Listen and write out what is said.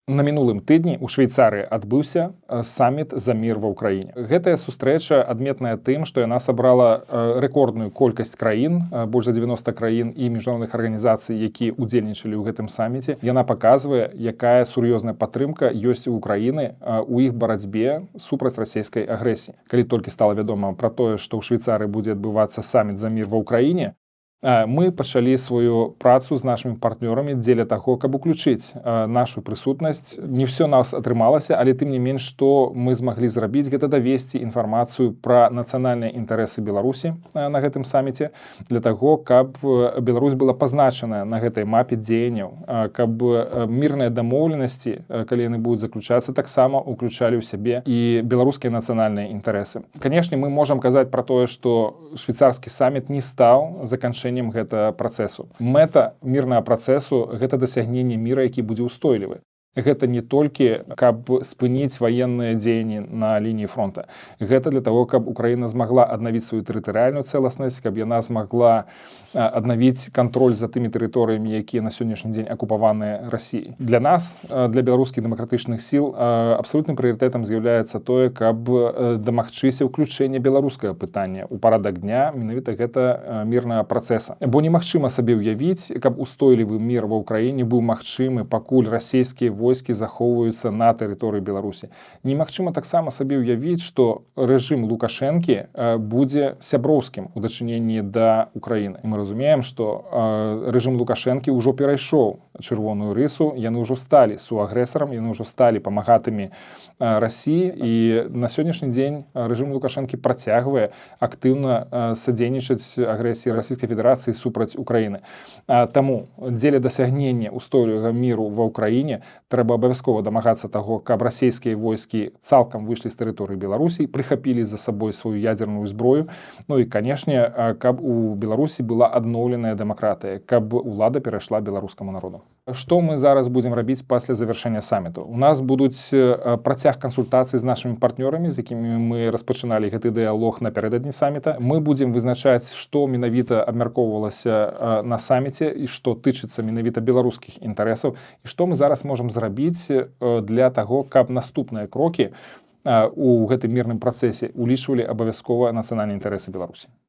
На мінулым тыдні ў Швейцарыі адбыўся саміт за мір ва ўкраіне. Гэтая сустрэча адметная тым, што яна сабрала рэкордную колькасць краін, больш за 90 краін і міжнародных арганізацый, які удзельнічалі ў гэтым саміце. Яна паказвае, якая сур'ёзная падтрымка ёсць у Украіны у іх барацьбе супраць расійскай агрэсіі. Калі толькі стала вядома пра тое, што ў Швейцарыі будзе адбывацца саміт за мір ва ўкраіне, мы пачалі сваю працу з нашымі партнёрамі дзеля таго, каб уключыць нашу прысутнасць. Не ўсё нас атрымалася, але тым не менш, што мы змаглі зрабіць, гэта давесці інфармацыю пра нацыянальныя інтарэсы Беларусі на гэтым саміце, для таго, каб Беларусь была пазначаная на гэтай мапе дзеянняў, каб мірныя дамоўленасці, калі яны будуць заключацца, таксама уключалі ў сябе і беларускія нацыянальныя інтарэсы. Канешне, мы можам казаць пра тое, што швейцарскі саміт не стаў заканчэннем гэтага працэсу. Мэта мірнага працэсу — гэта дасягненне міра, які будзе ўстойлівы. Гэта не толькі, каб спыніць ваенныя дзеянні на лініі фронта. Гэта для таго, каб Украіна змагла аднавіць сваю тэрытарыяльную цэласнасць, каб яна змагла аднавіць кантроль за тымі тэрыторыямі, якія на сённяшні дзень акупаваныя Расіяй. Для нас, для беларускіх дэмакратычных сіл, абсалютным прыярытэтам з'яўляецца тое, каб дамагчыся ўключэння беларускага пытання ў парадак дня менавіта гэта мірнага працэса. Бо немагчыма сабе ўявіць, каб устойлівы мір ва ўкраіне быў магчымы, пакуль расійскія войскі захоўваюцца на тэрыторыі Беларусі. Немагчыма таксама сабе ўявіць, што рэжым Лукашэнкі будзе сяброўскім у дачыненні да Украіны. Мы разумеем, што рэжым Лукашэнкі ўжо перайшоў чырвоную рысу, яны ўжо сталі суагрэсарам, яны ўжо сталі памагатымі Расіі, і на сённяшні дзень рэжым Лукашэнкі працягвае актыўна садзейнічаць агрэсіі Расійскай Федэрацыі супраць Украіны. Таму дзеля дасягнення ўстойлівага міру ва ўкраіне трэба абавязкова дамагацца таго, каб расійскія войскі цалкам выйшлі з тэрыторыі Беларусі, прыхапілі за сабой сваю ядерную зброю, ну і, канешне, каб у Беларусі была адноўленая дэмакратыя, каб улада перайшла беларускаму народу. Што мы зараз будзем рабіць пасля завяршэння саміту? У нас будуць працяг кансультацый з нашымі партнёрамі, з якімі мы распачыналі гэты дыялог напярэдадні саміта. Мы будзем вызначаць, што менавіта абмяркоўвалася на саміце і што тычыцца менавіта беларускіх інтарэсаў, і што мы зараз можам зрабіць для таго, каб наступныя крокі у гэтым мірным працэсе улічвалі абавязкова нацыянальныя інтарэсы Беларусі.